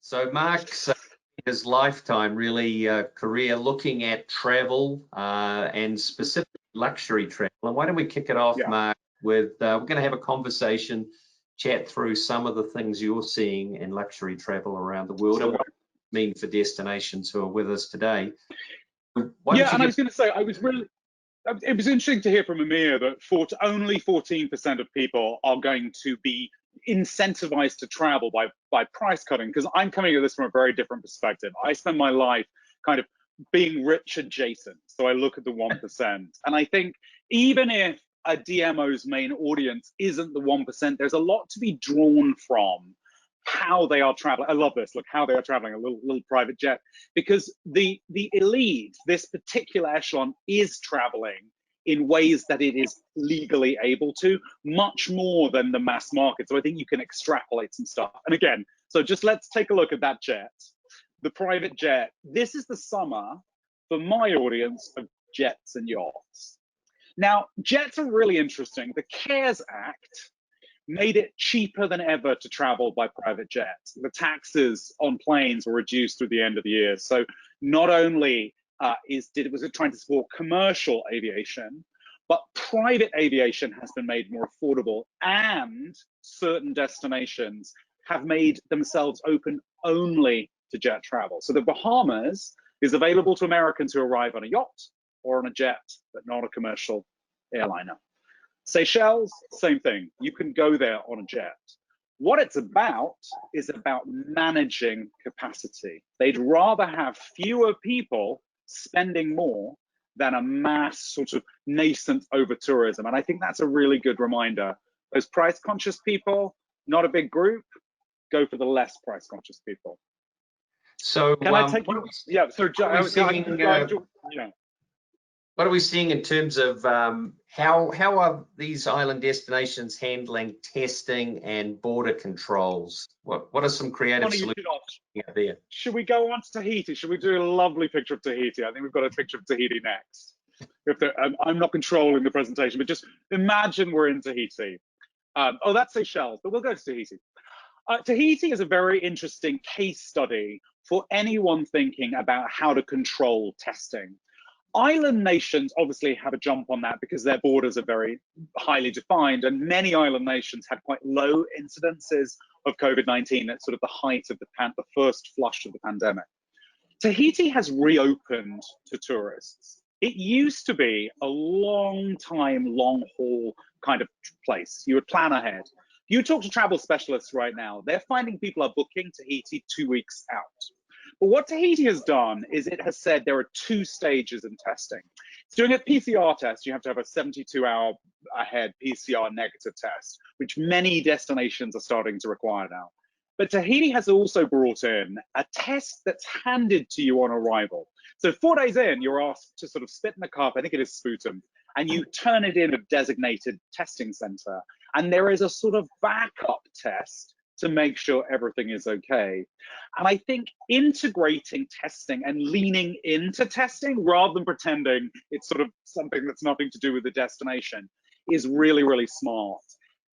So Mark's his lifetime really career looking at travel and specifically luxury travel. And why don't we kick it off, Mark, with we're going to have a conversation, chat through some of the things you're seeing in luxury travel around the world and what it means for destinations who are with us today. I was going to say, it was interesting to hear from Amir that only 14% of people are going to be incentivized to travel by price cutting, because I'm coming at this from a very different perspective. I spend my life kind of being rich adjacent, so I look at the 1%, and I think even if a DMO's main audience isn't the 1%, there's a lot to be drawn from how they are traveling. I love this. Look how they are traveling, a little private jet, because the elite, this particular echelon, is traveling in ways that it is legally able to, much more than the mass market. So I think you can extrapolate some stuff. And again, so just let's take a look at that jet, the private jet. This is the summer for my audience of jets and yachts. Now, jets are really interesting. The CARES Act made it cheaper than ever to travel by private jet. The taxes on planes were reduced through the end of the year. So not only was it trying to support commercial aviation, but private aviation has been made more affordable, and certain destinations have made themselves open only to jet travel. So the Bahamas is available to Americans who arrive on a yacht or on a jet, but not a commercial airliner. Seychelles, same thing. You can go there on a jet. What it's about is about managing capacity. They'd rather have fewer people spending more than a mass sort of nascent over tourism. And I think that's a really good reminder. Those price conscious people, not a big group, go for the less price conscious people. So can I take you? Yeah. So what are we seeing in terms of how are these island destinations handling testing and border controls? What are some creative solutions out there? Should we go on to Tahiti? Should we do a lovely picture of Tahiti? I think we've got a picture of Tahiti next. I'm not controlling the presentation, but just imagine we're in Tahiti. Oh, that's Seychelles, but we'll go to Tahiti. Tahiti is a very interesting case study for anyone thinking about how to control testing. Island nations obviously have a jump on that because their borders are very highly defined, and many island nations had quite low incidences of COVID-19 at sort of the height of the first flush of the pandemic. Tahiti has reopened to tourists. It used to be a long haul kind of place. You would plan ahead. You talk to travel specialists right now, they're finding people are booking Tahiti 2 weeks out. But what Tahiti has done is it has said there are 2 stages in testing. It's doing a PCR test. You have to have a 72-hour ahead PCR negative test, which many destinations are starting to require now. But Tahiti has also brought in a test that's handed to you on arrival. So 4 days in, you're asked to sort of spit in a cup, I think it is sputum, and you turn it in a designated testing center. And there is a sort of backup test to make sure everything is okay. And I think integrating testing and leaning into testing rather than pretending it's sort of something that's nothing to do with the destination is really, really smart.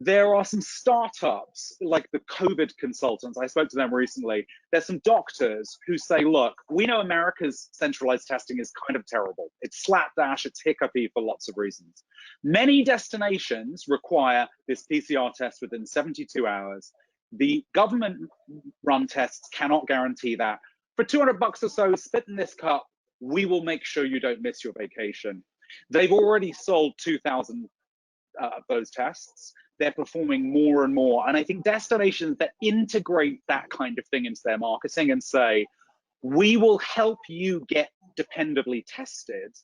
There are some startups like the COVID consultants. I spoke to them recently. There's some doctors who say, look, we know America's centralized testing is kind of terrible. It's slapdash, it's hiccupy for lots of reasons. Many destinations require this PCR test within 72 hours. The government run tests cannot guarantee that. For $200 or so, spit in this cup, we will make sure you don't miss your vacation. They've already sold 2,000 of those tests. They're performing more and more. And I think destinations that integrate that kind of thing into their marketing and say, we will help you get dependably tested,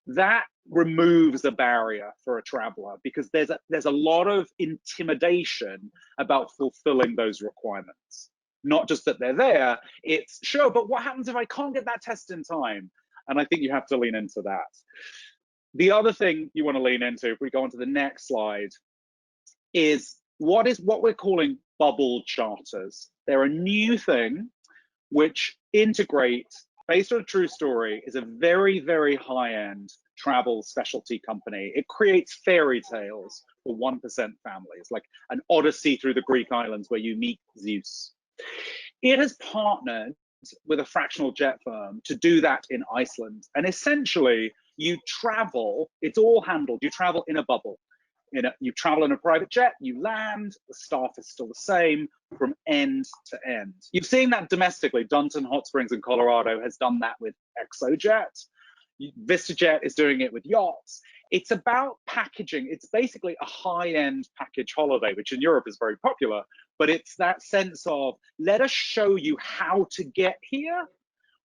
that removes a barrier for a traveler, because there's a lot of intimidation about fulfilling those requirements. Not just that they're there, it's sure, but what happens if I can't get that test in time? And I think you have to lean into that. The other thing you want to lean into, if we go on to the next slide, is what we're calling bubble charters. They're a new thing which integrate, based on a true story, is a very, very high-end travel specialty company. It creates fairy tales for 1% families, like an odyssey through the Greek islands where you meet Zeus. It has partnered with a fractional jet firm to do that in Iceland. And essentially, you travel, it's all handled, you travel in a bubble. You travel in a private jet, you land, the staff is still the same from end to end. You've seen that domestically. Dunton Hot Springs in Colorado has done that with ExoJet. VistaJet is doing it with yachts. It's about packaging. It's basically a high-end package holiday, which in Europe is very popular, but it's that sense of, let us show you how to get here.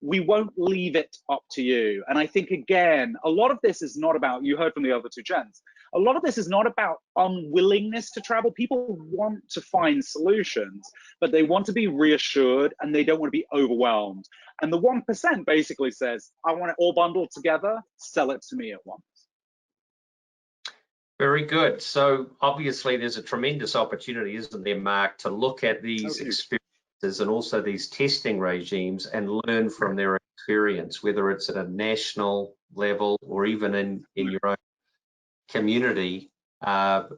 We won't leave it up to you. And I think, again, a lot of this is not about, you heard from the other two gents, a lot of this is not about unwillingness to travel. People want to find solutions, but they want to be reassured and they don't want to be overwhelmed. And the 1% basically says, I want it all bundled together, sell it to me at once. Very good. So obviously there's a tremendous opportunity, isn't there, Mark, to look at these experiences and also these testing regimes and learn from their experience, whether it's at a national level or even in your own community,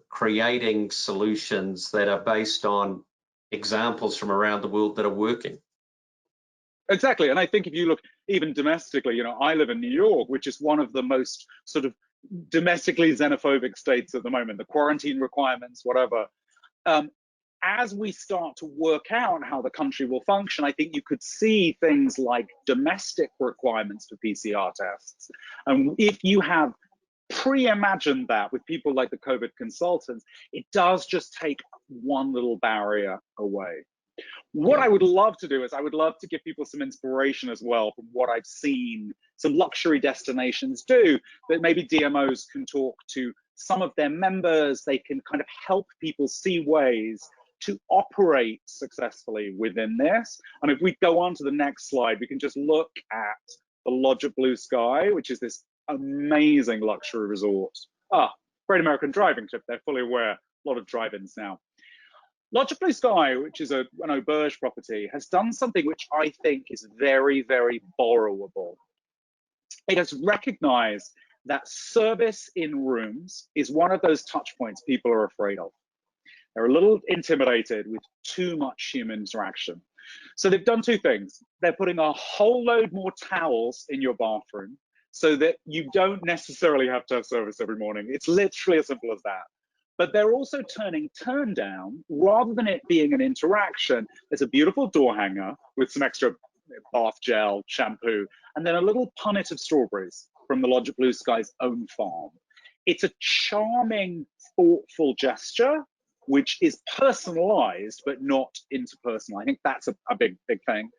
creating solutions that are based on examples from around the world that are working. Exactly. And I think if you look even domestically, you know, I live in New York, which is one of the most sort of domestically xenophobic states at the moment, the quarantine requirements, whatever. As we start to work out how the country will function, I think you could see things like domestic requirements for PCR tests. And if you have pre-imagined that with people like the COVID consultants, it does just take one little barrier away. What I would love to do is I would love to give people some inspiration as well from what I've seen some luxury destinations do, that maybe DMOs can talk to some of their members. They can kind of help people see ways to operate successfully within this. And if we go on to the next slide, we can just look at the Lodge at Blue Sky, which is this amazing luxury resort. Great American driving tip. They're fully aware, a lot of drive-ins now. Lodge at Blue Sky, which is an auberge property, has done something which I think is very, very borrowable. It has recognized that service in rooms is one of those touch points people are afraid of. They're a little intimidated with too much human interaction. So they've done two things. They're putting a whole load more towels in your bathroom so that you don't necessarily have to have service every morning. It's literally as simple as that. But they're also turning turn down, rather than it being an interaction, there's a beautiful door hanger with some extra bath gel, shampoo, and then a little punnet of strawberries from the Lodge at Blue Sky's own farm. It's a charming, thoughtful gesture, which is personalized, but not interpersonal. I think that's a big, big thing.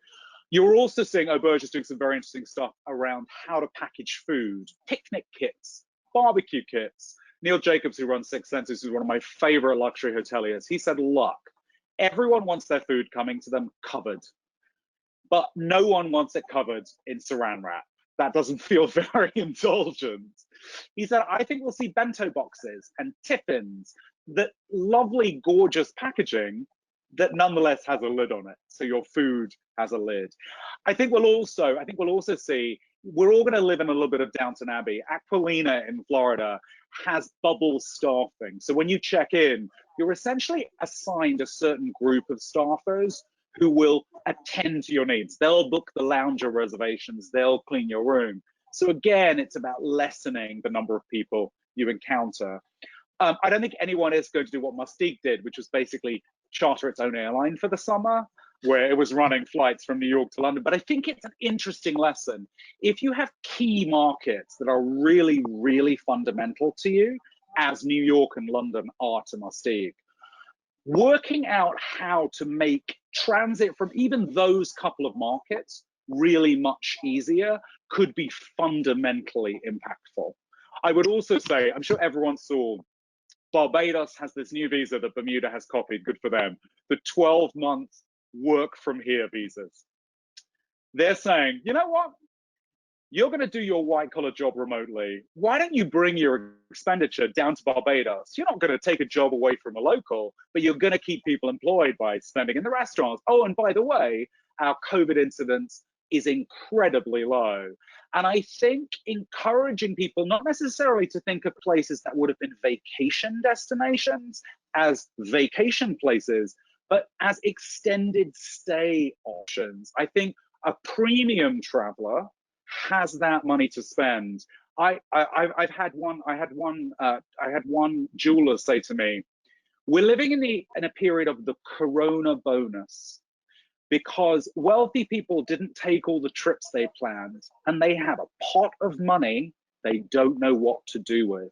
You're also seeing auberges doing some very interesting stuff around how to package food, picnic kits, barbecue kits. Neil Jacobs, who runs Six Senses, who's one of my favorite luxury hoteliers, he said, look, everyone wants their food coming to them covered, but no one wants it covered in saran wrap. That doesn't feel very indulgent. He said, I think we'll see bento boxes and tiffins, that lovely, gorgeous packaging that nonetheless has a lid on it. So your food has a lid. I think we'll also see, we're all going to live in a little bit of Downton Abbey. Aquilina in Florida has bubble staffing. So when you check in, you're essentially assigned a certain group of staffers who will attend to your needs. They'll book the lounger reservations, they'll clean your room. So again, it's about lessening the number of people you encounter. I don't think anyone is going to do what Mustique did, which was basically charter its own airline for the summer, where it was running flights from New York to London. But I think it's an interesting lesson. If you have key markets that are really, really fundamental to you, as New York and London are to Mustique, working out how to make transit from even those couple of markets really much easier could be fundamentally impactful. I would also say, I'm sure everyone saw, Barbados has this new visa that Bermuda has copied, good for them, the 12-month work from here visas. They're saying, you know what? You're going to do your white collar job remotely. Why don't you bring your expenditure down to Barbados? You're not going to take a job away from a local, but you're going to keep people employed by spending in the restaurants. Oh, and by the way, our COVID incidence is incredibly low. And I think encouraging people not necessarily to think of places that would have been vacation destinations as vacation places, but as extended stay options. I think a premium traveler has that money to spend. I had one jeweler say to me, "We're living in a period of the Corona bonus, because wealthy people didn't take all the trips they planned, and they have a pot of money they don't know what to do with.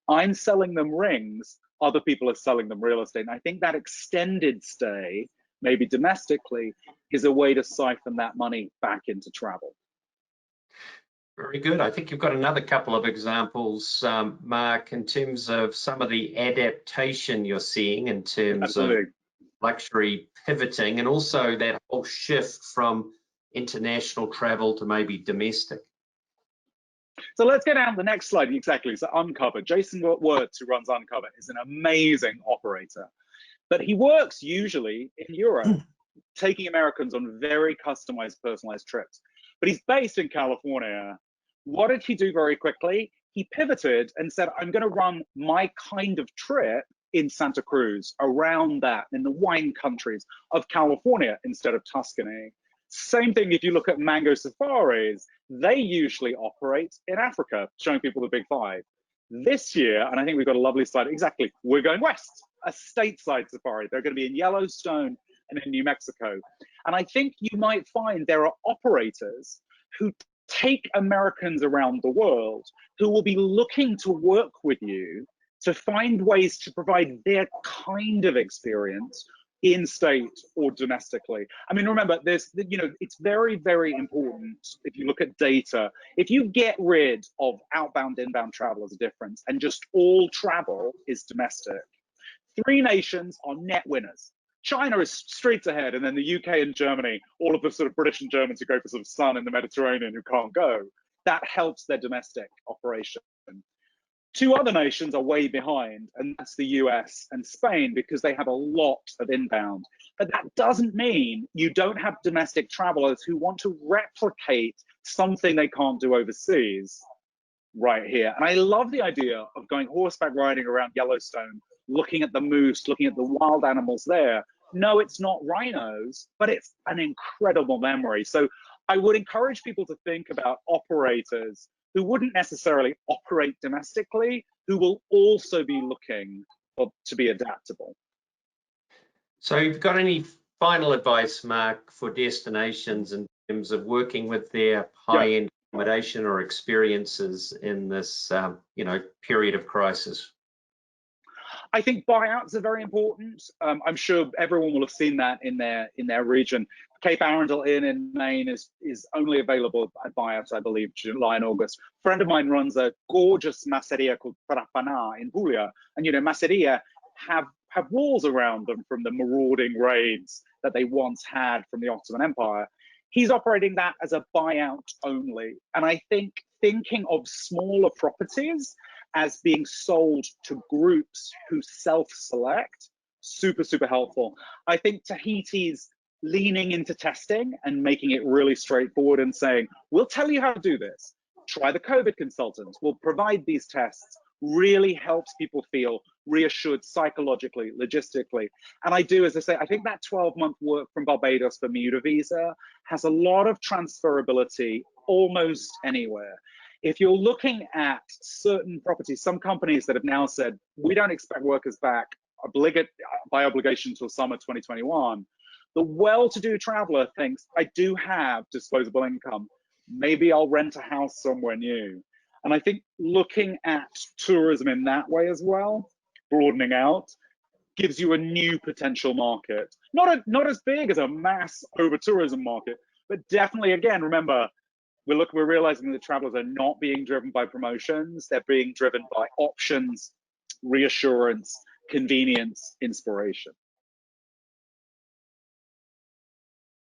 I'm selling them rings, other people are selling them real estate." And I think that extended stay, maybe domestically, is a way to siphon that money back into travel. Very good. I think you've got another couple of examples, Mark, in terms of some of the adaptation you're seeing in terms of luxury pivoting, and also that whole shift from international travel to maybe domestic. So let's get down to the next slide. Exactly. So Uncovered. Jason Wirtz, who runs Uncovered, is an amazing operator, but he works usually in Europe, taking Americans on very customized, personalized trips. But he's based in California. What did he do very quickly? He pivoted and said, "I'm going to run my kind of trip in Santa Cruz, around that, in the wine countries of California instead of Tuscany." Same thing if you look at Mango Safaris, they usually operate in Africa, showing people the big five. This year, and I think we've got a lovely slide, exactly, we're going west, a stateside safari. They're going to be in Yellowstone and in New Mexico. And I think you might find there are operators who take Americans around the world who will be looking to work with you to find ways to provide their kind of experience in state or domestically. I mean, remember, it's very, very important if you look at data. If you get rid of outbound, inbound travel as a difference, and just all travel is domestic, 3 nations are net winners. China is streets ahead, and then the UK and Germany, all of the sort of British and Germans who go for sort of sun in the Mediterranean who can't go, that helps their domestic operation. 2 other nations are way behind, and that's the US and Spain, because they have a lot of inbound. But that doesn't mean you don't have domestic travelers who want to replicate something they can't do overseas right here. And I love the idea of going horseback riding around Yellowstone, looking at the moose, looking at the wild animals there. No, it's not rhinos, but it's an incredible memory. So I would encourage people to think about operators who wouldn't necessarily operate domestically, who will also be looking to be adaptable. So you've got any final advice, Mark, for destinations in terms of working with their high-end accommodation or experiences in this period of crisis? I think buyouts are very important. I'm sure everyone will have seen that in their region. Cape Arundel Inn in Maine is only available at buyouts, I believe, July and August. A friend of mine runs a gorgeous masseria called Trapana in Puglia, and masseria have walls around them from the marauding raids that they once had from the Ottoman Empire. He's operating that as a buyout only, and I think thinking of smaller properties as being sold to groups who self-select, super, super helpful. I think Tahiti's leaning into testing and making it really straightforward and saying, we'll tell you how to do this. Try the COVID consultants. We'll provide these tests. Really helps people feel reassured psychologically, logistically. And I do, as I say, I think that 12-month work from Barbados Bermuda visa has a lot of transferability almost anywhere. If you're looking at certain properties, some companies that have now said, we don't expect workers back by obligation until summer 2021, the well-to-do traveler thinks, I do have disposable income. Maybe I'll rent a house somewhere new. And I think looking at tourism in that way as well, broadening out, gives you a new potential market. Not as big as a mass over-tourism market, but definitely, again, remember, we're realizing that travelers are not being driven by promotions. They're being driven by options, reassurance, convenience, inspiration.